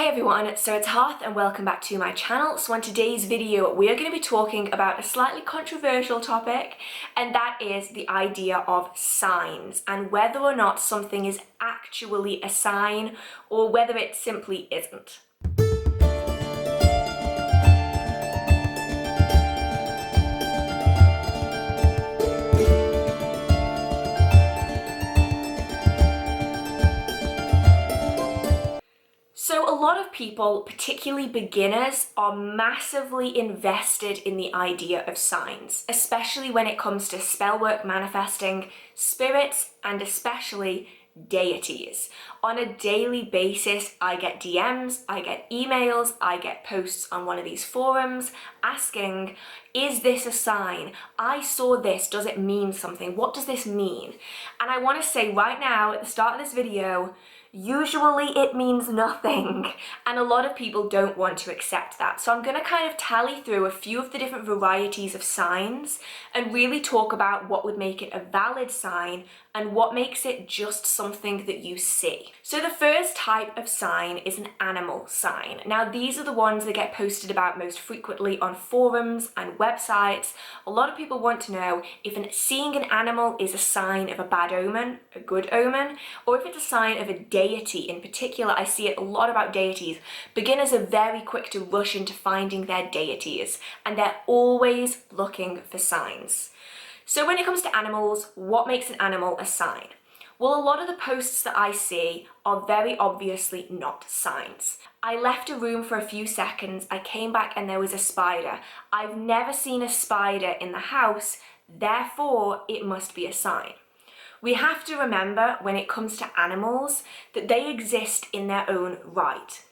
Hey everyone, so it's Hearth and welcome back to my channel. So on today's video we are going to be talking about a slightly controversial topic, and that is the idea of signs and whether or not something is actually a sign or whether it simply isn't. So a lot of people, particularly beginners, are massively invested in the idea of signs, especially when it comes to spellwork manifesting, spirits, and especially deities. On a daily basis, I get DMs, I get emails, I get posts on one of these forums asking, is this a sign? I saw this, does it mean something? What does this mean? And I want to say right now at the start of this video, usually it means nothing, and a lot of people don't want to accept that. So I'm going to kind of tally through a few of the different varieties of signs and really talk about what would make it a valid sign and what makes it just something that you see. So the first type of sign is an animal sign. Now these are the ones that get posted about most frequently on forums and websites. A lot of people want to know if seeing an animal is a sign of a bad omen, a good omen, or if it's a sign of a deity. In particular, I see it a lot about deities. Beginners are very quick to rush into finding their deities, and they're always looking for signs. So when it comes to animals, what makes an animal a sign? Well, a lot of the posts that I see are very obviously not signs. I left a room for a few seconds, I came back and there was a spider. I've never seen a spider in the house, therefore it must be a sign. We have to remember when it comes to animals that they exist in their own right.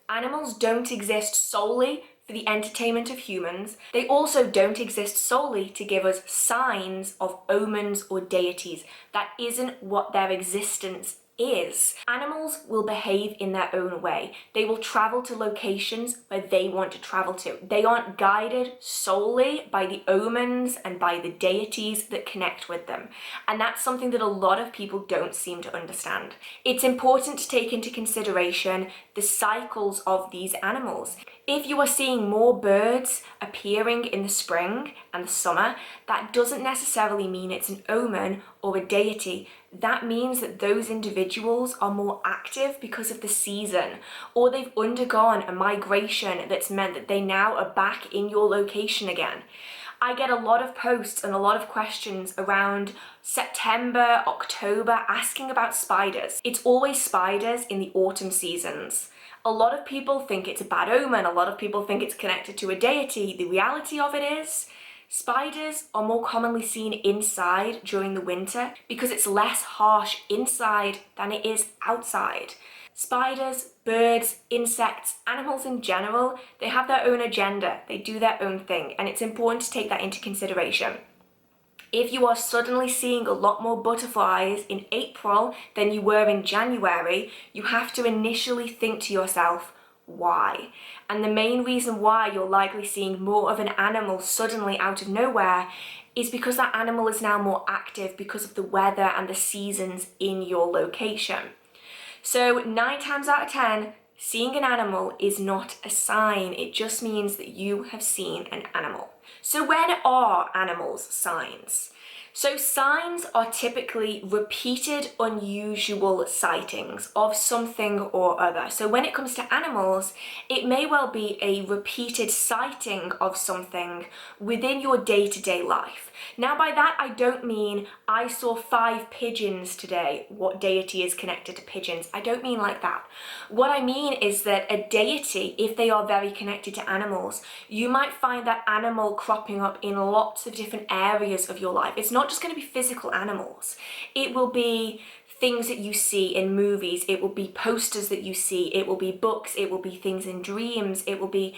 Animals don't exist solely for the entertainment of humans. They also don't exist solely to give us signs of omens or deities. That isn't what their existence is. Animals will behave in their own way. They will travel to locations where they want to travel to. They aren't guided solely by the omens and by the deities that connect with them. And that's something that a lot of people don't seem to understand. It's important to take into consideration the cycles of these animals. If you are seeing more birds appearing in the spring and the summer, that doesn't necessarily mean it's an omen or a deity. That means that those individuals are more active because of the season, or they've undergone a migration that's meant that they now are back in your location again. I get a lot of posts and a lot of questions around September, October, asking about spiders. It's always spiders in the autumn seasons. A lot of people think it's a bad omen, a lot of people think it's connected to a deity. The reality of it is, spiders are more commonly seen inside during the winter because it's less harsh inside than it is outside. Spiders, birds, insects, animals in general, they have their own agenda, they do their own thing, and it's important to take that into consideration. If you are suddenly seeing a lot more butterflies in April than you were in January, you have to initially think to yourself, why? And the main reason why you're likely seeing more of an animal suddenly out of nowhere is because that animal is now more active because of the weather and the seasons in your location. So 9 times out of 10, seeing an animal is not a sign. It just means that you have seen an animal. So when are animals signs? So signs are typically repeated unusual sightings of something or other. So when it comes to animals, it may well be a repeated sighting of something within your day-to-day life. Now by that I don't mean I saw 5 pigeons today. What deity is connected to pigeons? I don't mean like that. What I mean is that a deity, if they are very connected to animals, you might find that animal cropping up in lots of different areas of your life. It's not just going to be physical animals. It will be things that you see in movies, it will be posters that you see, it will be books, it will be things in dreams, it will be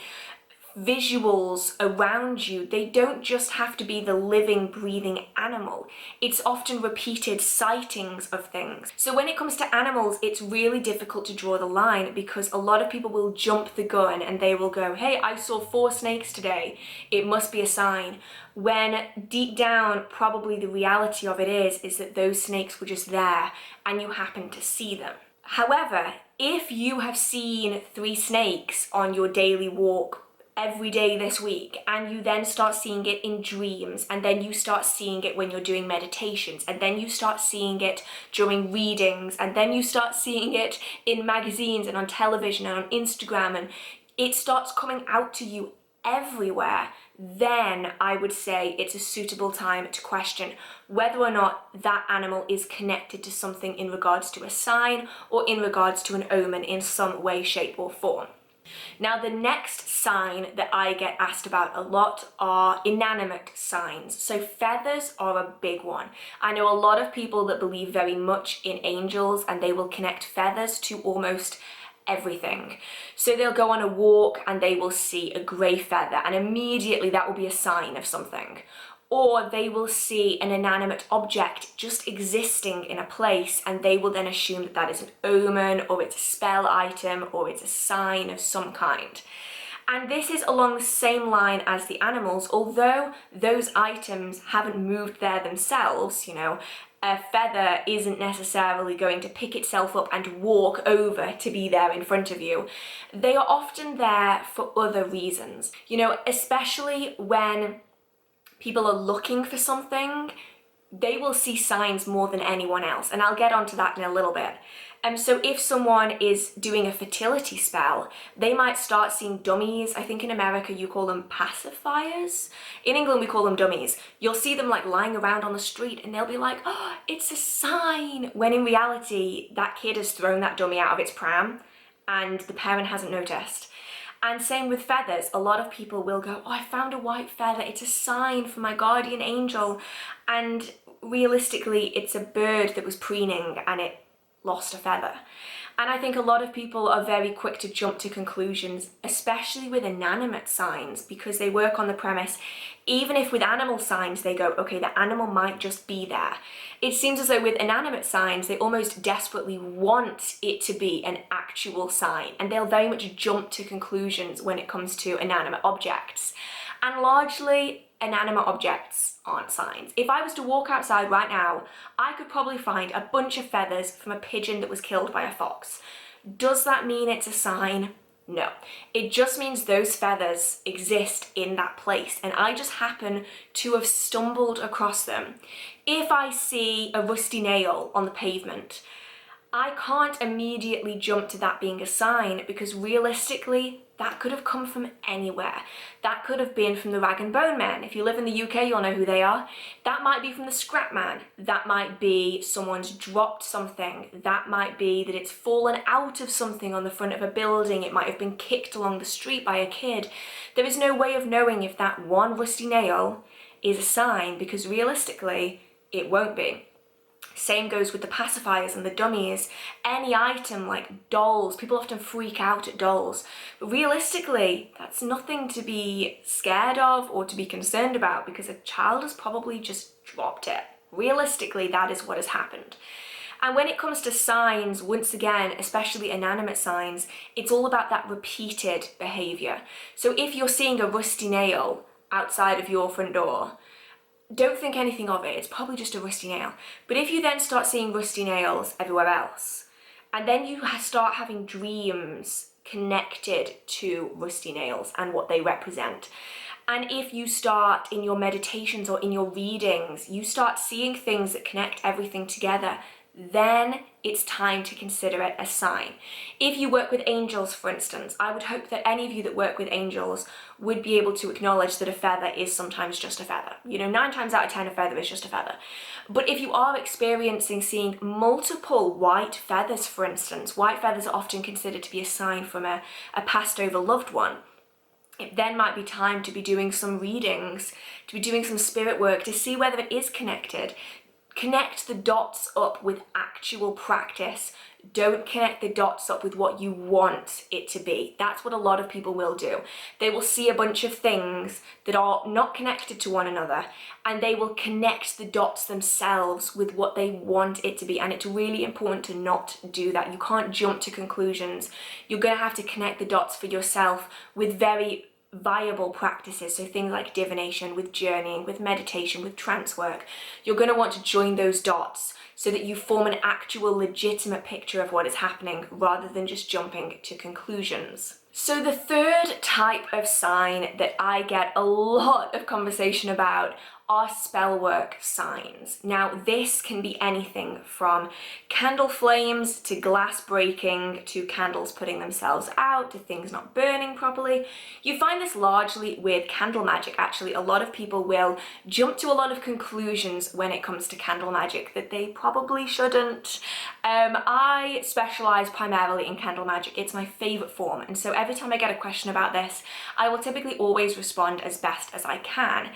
visuals around you. They don't just have to be the living, breathing animal. It's often repeated sightings of things. So when it comes to animals, it's really difficult to draw the line because a lot of people will jump the gun and they will go, hey, I saw 4 snakes today, it must be a sign. When deep down, probably the reality of it is that those snakes were just there and you happened to see them. However, If you have seen 3 snakes on your daily walk every day this week, and you then start seeing it in dreams, and then you start seeing it when you're doing meditations, and then you start seeing it during readings, and then you start seeing it in magazines and on television and on Instagram, and it starts coming out to you everywhere, then I would say it's a suitable time to question whether or not that animal is connected to something in regards to a sign or in regards to an omen in some way, shape or form. Now, the next sign that I get asked about a lot are inanimate signs. So feathers are a big one. I know a lot of people that believe very much in angels, and they will connect feathers to almost everything. So they'll go on a walk and they will see a grey feather, and immediately that will be a sign of something. Or they will see an inanimate object just existing in a place, and they will then assume that that is an omen, or it's a spell item, or it's a sign of some kind. And this is along the same line as the animals, although those items haven't moved there themselves, you know. A feather isn't necessarily going to pick itself up and walk over to be there in front of you. They are often there for other reasons, you know, especially when people are looking for something. They will see signs more than anyone else, and I'll get onto that in a little bit. So if someone is doing a fertility spell, they might start seeing dummies. I think in America you call them pacifiers. In England we call them dummies. You'll see them like lying around on the street, and they'll be like, oh, it's a sign, when in reality that kid has thrown that dummy out of its pram and the parent hasn't noticed. And same with feathers. A lot of people will go, oh, I found a white feather, it's a sign for my guardian angel. And realistically, it's a bird that was preening and it lost a feather. And I think a lot of people are very quick to jump to conclusions, especially with inanimate signs, because they work on the premise, even if with animal signs they go, okay, the animal might just be there. It seems as though with inanimate signs, they almost desperately want it to be an actual sign, and they'll very much jump to conclusions when it comes to inanimate objects. And largely, inanimate objects aren't signs. If I was to walk outside right now, I could probably find a bunch of feathers from a pigeon that was killed by a fox. Does that mean it's a sign? No. It just means those feathers exist in that place, and I just happen to have stumbled across them. If I see a rusty nail on the pavement, I can't immediately jump to that being a sign, because realistically, that could have come from anywhere. That could have been from the Rag and Bone Men. If you live in the UK, you'll know who they are. That might be from the Scrap Man. That might be someone's dropped something. That might be that it's fallen out of something on the front of a building. It might have been kicked along the street by a kid. There is no way of knowing if that one rusty nail is a sign, because realistically, it won't be. Same goes with the pacifiers and the dummies. Any item like dolls, people often freak out at dolls. But realistically, that's nothing to be scared of or to be concerned about, because a child has probably just dropped it. Realistically, that is what has happened. And when it comes to signs, once again, especially inanimate signs, it's all about that repeated behaviour. So if you're seeing a rusty nail outside of your front door, don't think anything of it, it's probably just a rusty nail. But if you then start seeing rusty nails everywhere else, and then you start having dreams connected to rusty nails and what they represent, and if you start in your meditations or in your readings, you start seeing things that connect everything together, then it's time to consider it a sign. If you work with angels, for instance, I would hope that any of you that work with angels would be able to acknowledge that a feather is sometimes just a feather. You know, 9 times out of 10, a feather is just a feather. But if you are experiencing seeing multiple white feathers, for instance, white feathers are often considered to be a sign from a passed over loved one. It then might be time to be doing some readings, to be doing some spirit work, to see whether it is connected. Connect the dots up with actual practice. Don't connect the dots up with what you want it to be. That's what a lot of people will do. They will see a bunch of things that are not connected to one another, and they will connect the dots themselves with what they want it to be. And it's really important to not do that. You can't jump to conclusions. You're going to have to connect the dots for yourself with very viable practices, so things like divination, with journeying, with meditation, with trance work, you're going to want to join those dots so that you form an actual legitimate picture of what is happening rather than just jumping to conclusions. So the third type of sign that I get a lot of conversation about are spellwork signs. Now, this can be anything from candle flames to glass breaking to candles putting themselves out to things not burning properly. You find this largely with candle magic. Actually, a lot of people will jump to a lot of conclusions when it comes to candle magic that they probably shouldn't. I specialize primarily in candle magic. It's my favorite form, and so every time I get a question about this, I will typically always respond as best as I can.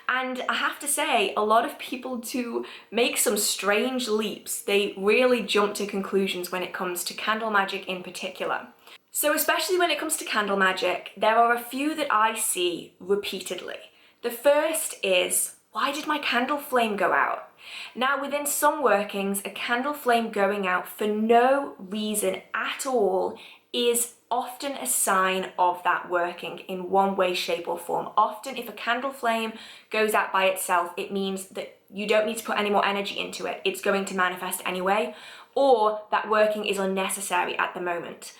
And I have to say, a lot of people do make some strange leaps. They really jump to conclusions when it comes to candle magic in particular. So especially when it comes to candle magic, there are a few that I see repeatedly. The first is, why did my candle flame go out? Now, within some workings, a candle flame going out for no reason at all is often a sign of that working in one way, shape or form. Often if a candle flame goes out by itself, it means that you don't need to put any more energy into it. It's going to manifest anyway, or that working is unnecessary at the moment.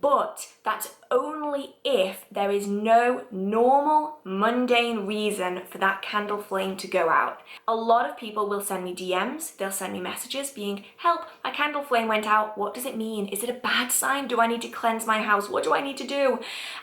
But that's only if there is no normal, mundane reason for that candle flame to go out. A lot of people will send me DMs, they'll send me messages being, help, my candle flame went out, what does it mean? Is it a bad sign? Do I need to cleanse my house? What do I need to do?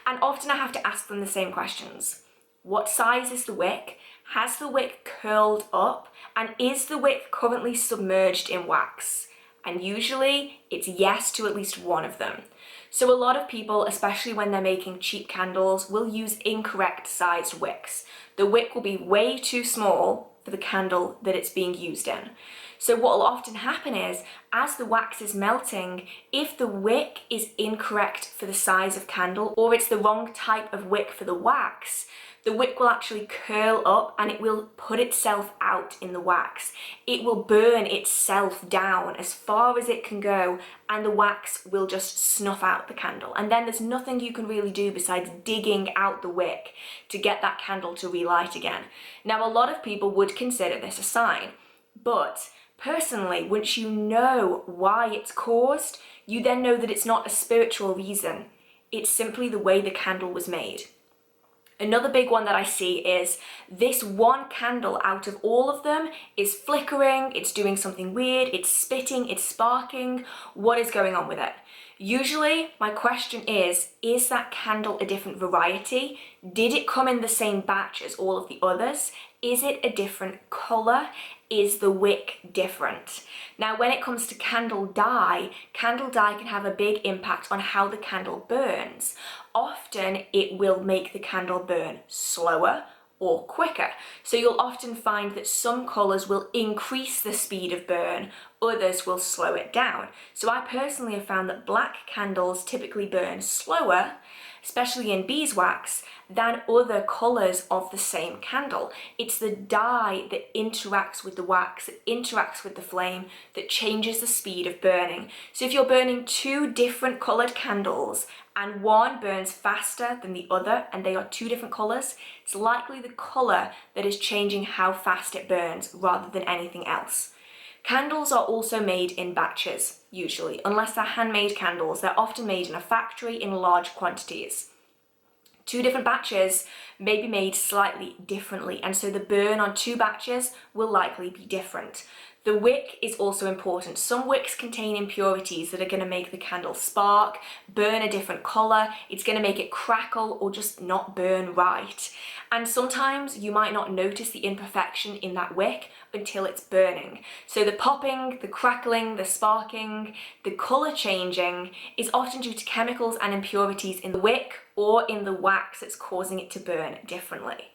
And often I have to ask them the same questions. What size is the wick? Has the wick curled up? And is the wick currently submerged in wax? And usually it's yes to at least one of them. So a lot of people, especially when they're making cheap candles, will use incorrect sized wicks. The wick will be way too small for the candle that it's being used in. So what will often happen is, as the wax is melting, if the wick is incorrect for the size of candle, or it's the wrong type of wick for the wax, the wick will actually curl up and it will put itself out in the wax. It will burn itself down as far as it can go, and the wax will just snuff out the candle. And then there's nothing you can really do besides digging out the wick to get that candle to relight again. Now, a lot of people would consider this a sign, but personally, once you know why it's caused, you then know that it's not a spiritual reason. It's simply the way the candle was made. Another big one that I see is this one candle out of all of them is flickering, it's doing something weird, it's spitting, it's sparking. What is going on with it? Usually my question is that candle a different variety? Did it come in the same batch as all of the others? Is it a different colour? Is the wick different? Now, when it comes to candle dye can have a big impact on how the candle burns. Often it will make the candle burn slower or quicker. So you'll often find that some colours will increase the speed of burn, others will slow it down. So I personally have found that black candles typically burn slower, especially in beeswax, than other colours of the same candle. It's the dye that interacts with the wax, that interacts with the flame, that changes the speed of burning. So if you're burning two different coloured candles and one burns faster than the other and they are two different colours, it's likely the colour that is changing how fast it burns rather than anything else. Candles are also made in batches, usually. Unless they're handmade candles, they're often made in a factory in large quantities. Two different batches may be made slightly differently, and so the burn on two batches will likely be different. The wick is also important. Some wicks contain impurities that are going to make the candle spark, burn a different colour, it's going to make it crackle or just not burn right. And sometimes you might not notice the imperfection in that wick until it's burning. So the popping, the crackling, the sparking, the colour changing is often due to chemicals and impurities in the wick or in the wax that's causing it to burn differently.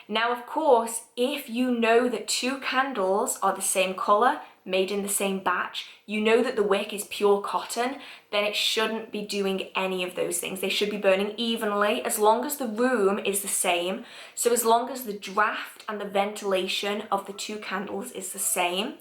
Now, of course, if you know that two candles are the same colour, made in the same batch, you know that the wick is pure cotton, then it shouldn't be doing any of those things. They should be burning evenly as long as the room is the same. So as long as the draft and the ventilation of the two candles is the same,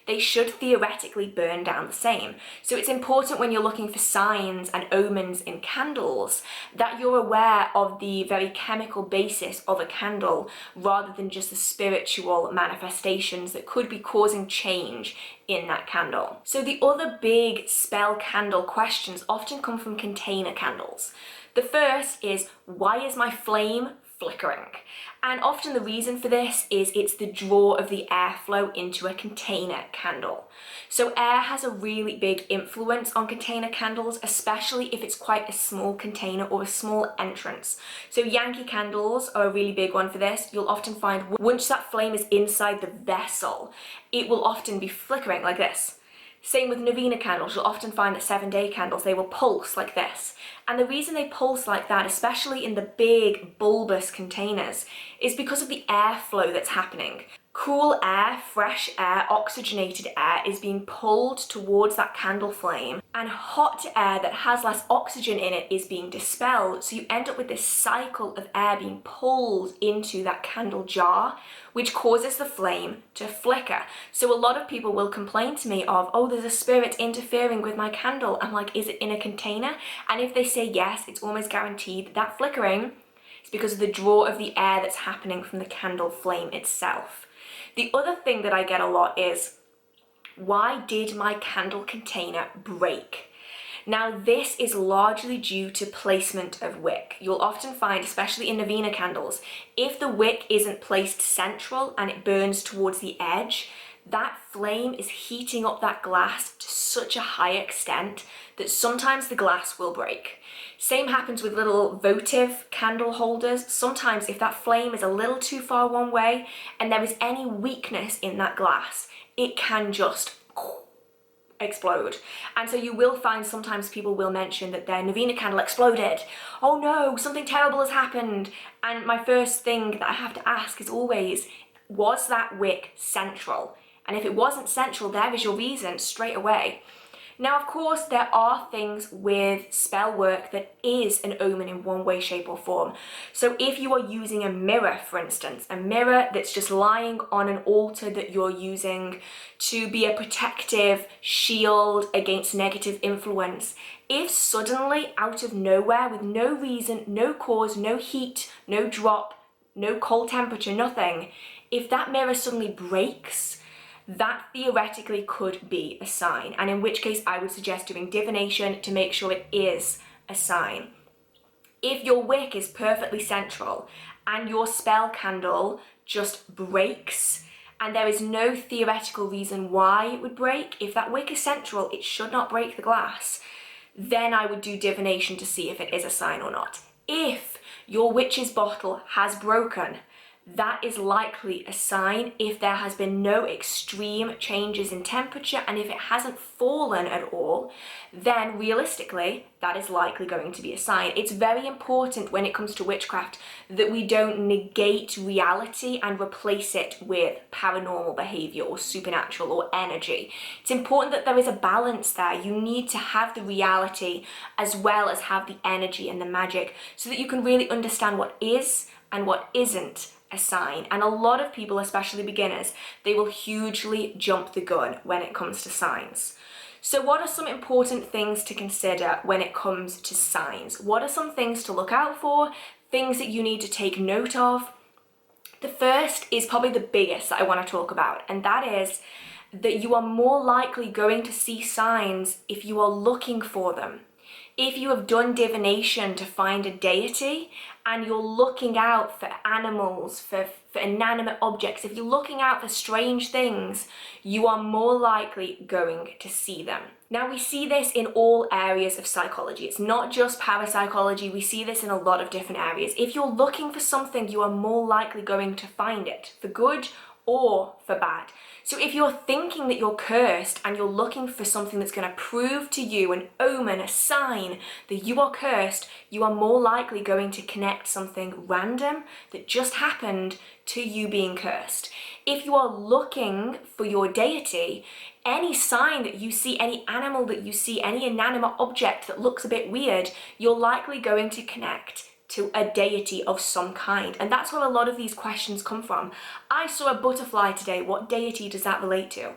they should theoretically burn down the same. So it's important when you're looking for signs and omens in candles that you're aware of the very chemical basis of a candle rather than just the spiritual manifestations that could be causing change in that candle. So the other big spell candle questions often come from container candles. The first is, why is my flame flickering? And often the reason for this is it's the draw of the airflow into a container candle. So air has a really big influence on container candles, especially if it's quite a small container or a small entrance. So Yankee candles are a really big one for this. You'll often find once that flame is inside the vessel, it will often be flickering like this. Same with Novena candles. You'll often find that 7-day candles, they will pulse like this. And the reason they pulse like that, especially in the big bulbous containers, is because of the airflow that's happening. Cool air, fresh air, oxygenated air is being pulled towards that candle flame, and hot air that has less oxygen in it is being dispelled. So you end up with this cycle of air being pulled into that candle jar, which causes the flame to flicker. So a lot of people will complain to me of, oh, there's a spirit interfering with my candle. I'm like, is it in a container? And if they say yes, it's almost guaranteed that flickering is because of the draw of the air that's happening from the candle flame itself. The other thing that I get a lot is, why did my candle container break? Now this is largely due to placement of wick. You'll often find, especially in Novena candles, if the wick isn't placed central and it burns towards the edge, that flame is heating up that glass to such a high extent that sometimes the glass will break. Same happens with little votive candle holders. Sometimes if that flame is a little too far one way and there is any weakness in that glass, it can just explode. And so you will find sometimes people will mention that their Novena candle exploded. Oh no, something terrible has happened. And my first thing that I have to ask is always, was that wick central? And if it wasn't central, there is your reason straight away. Now, of course, there are things with spell work that is an omen in one way, shape or form. So if you are using a mirror, for instance, a mirror that's just lying on an altar that you're using to be a protective shield against negative influence, if suddenly out of nowhere, with no reason, no cause, no heat, no drop, no cold temperature, nothing, if that mirror suddenly breaks, that theoretically could be a sign, and in which case I would suggest doing divination to make sure it is a sign. If your wick is perfectly central and your spell candle just breaks and there is no theoretical reason why it would break, if that wick is central, it should not break the glass, then I would do divination to see if it is a sign or not. If your witch's bottle has broken, that is likely a sign if there has been no extreme changes in temperature, and if it hasn't fallen at all, then realistically that is likely going to be a sign. It's very important when it comes to witchcraft that we don't negate reality and replace it with paranormal behavior or supernatural or energy. It's important that there is a balance there. You need to have the reality as well as have the energy and the magic so that you can really understand what is and what isn't a sign. And a lot of people, especially beginners, they will hugely jump the gun when it comes to signs. So what are some important things to consider when it comes to signs? What are some things to look out for? Things that you need to take note of? The first is probably the biggest that I want to talk about, and that is that you are more likely going to see signs if you are looking for them. If you have done divination to find a deity and you're looking out for animals, for inanimate objects, if you're looking out for strange things, you are more likely going to see them. Now, we see this in all areas of psychology. It's not just parapsychology. We see this in a lot of different areas. If you're looking for something, you are more likely going to find it, for good or for bad. So if you're thinking that you're cursed and you're looking for something that's going to prove to you, an omen, a sign that you are cursed, you are more likely going to connect something random that just happened to you being cursed. If you are looking for your deity, any sign that you see, any animal that you see, any inanimate object that looks a bit weird, you're likely going to connect to a deity of some kind. And that's where a lot of these questions come from. I saw a butterfly today. What deity does that relate to?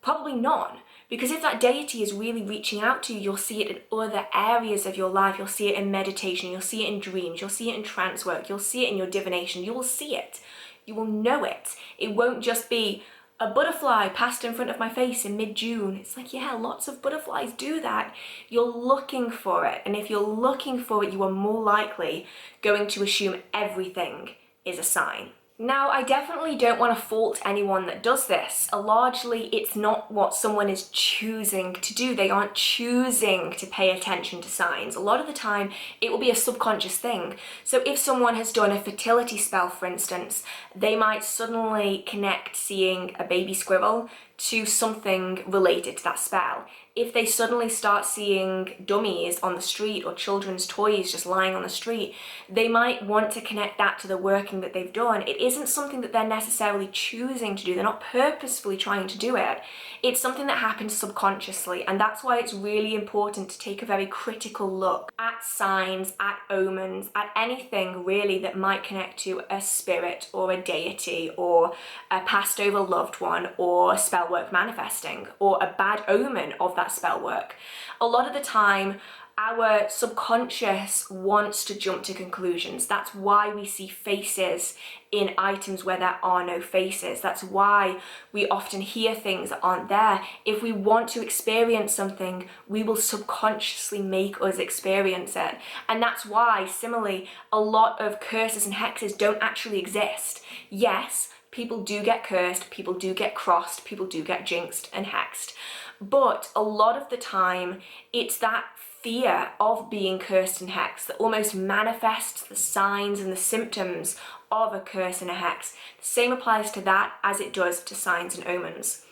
Probably none. Because if that deity is really reaching out to you, you'll see it in other areas of your life. You'll see it in meditation. You'll see it in dreams. You'll see it in trance work. You'll see it in your divination. You will see it. You will know it. It won't just be a butterfly passed in front of my face in mid-June. It's like, yeah, lots of butterflies do that. You're looking for it. And if you're looking for it, you are more likely going to assume everything is a sign. Now, I definitely don't want to fault anyone that does this. Largely, it's not what someone is choosing to do. They aren't choosing to pay attention to signs. A lot of the time, it will be a subconscious thing. So if someone has done a fertility spell, for instance, they might suddenly connect seeing a baby squirrel to something related to that spell. If they suddenly start seeing dummies on the street or children's toys just lying on the street, they might want to connect that to the working that they've done. It isn't something that they're necessarily choosing to do. They're not purposefully trying to do it. It's something that happens subconsciously, and that's why it's really important to take a very critical look at signs, at omens, at anything really that might connect to a spirit or a deity or a passed over loved one or spell work manifesting or a bad omen of that spell work. A lot of the time, our subconscious wants to jump to conclusions. That's why we see faces in items where there are no faces. That's why we often hear things that aren't there. If we want to experience something, we will subconsciously make us experience it. And that's why, similarly, a lot of curses and hexes don't actually exist. Yes, people do get cursed, people do get crossed, people do get jinxed and hexed. But a lot of the time, it's that fear of being cursed and hexed that almost manifests the signs and the symptoms of a curse and a hex. The same applies to that as it does to signs and omens.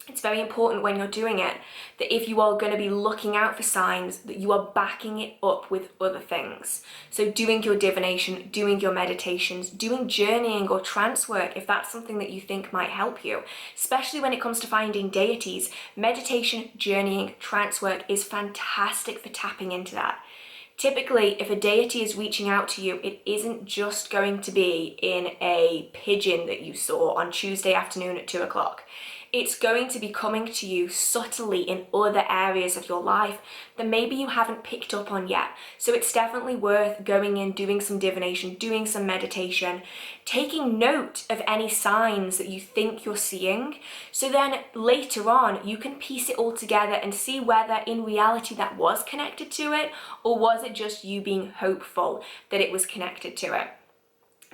It's very important when you're doing it that if you are going to be looking out for signs, that you are backing it up with other things. So doing your divination, doing your meditations, doing journeying or trance work, if that's something that you think might help you, especially when it comes to finding deities, meditation, journeying, trance work is fantastic for tapping into that. Typically, if a deity is reaching out to you, it isn't just going to be in a pigeon that you saw on Tuesday afternoon at 2 o'clock. It's going to be coming to you subtly in other areas of your life that maybe you haven't picked up on yet. So it's definitely worth going in, doing some divination, doing some meditation, taking note of any signs that you think you're seeing. So then later on, you can piece it all together and see whether in reality that was connected to it, or was it just you being hopeful that it was connected to it.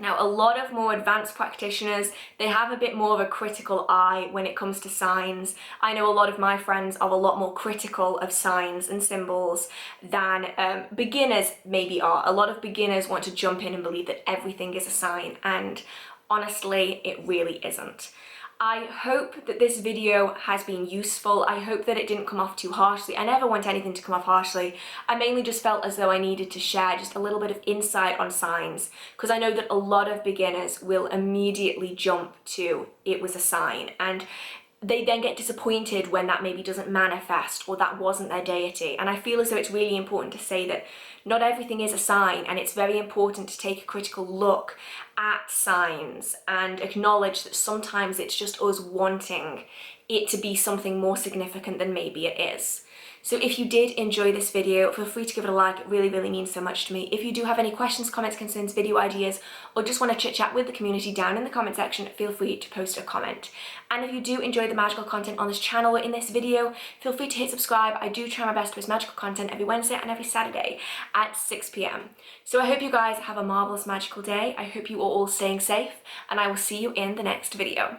Now, a lot of more advanced practitioners, they have a bit more of a critical eye when it comes to signs. I know a lot of my friends are a lot more critical of signs and symbols than beginners maybe are. A lot of beginners want to jump in and believe that everything is a sign, and honestly, it really isn't. I hope that this video has been useful. I hope that it didn't come off too harshly. I never want anything to come off harshly. I mainly just felt as though I needed to share just a little bit of insight on signs, because I know that a lot of beginners will immediately jump to it was a sign, and they then get disappointed when that maybe doesn't manifest or that wasn't their deity. And I feel as though it's really important to say that not everything is a sign, and it's very important to take a critical look at signs and acknowledge that sometimes it's just us wanting it to be something more significant than maybe it is. So if you did enjoy this video, feel free to give it a like. It really, really means so much to me. If you do have any questions, comments, concerns, video ideas, or just want to chit chat with the community down in the comment section, feel free to post a comment. And if you do enjoy the magical content on this channel or in this video, feel free to hit subscribe. I do try my best to post magical content every Wednesday and every Saturday at 6 p.m. So I hope you guys have a marvelous magical day. I hope you are all staying safe, and I will see you in the next video.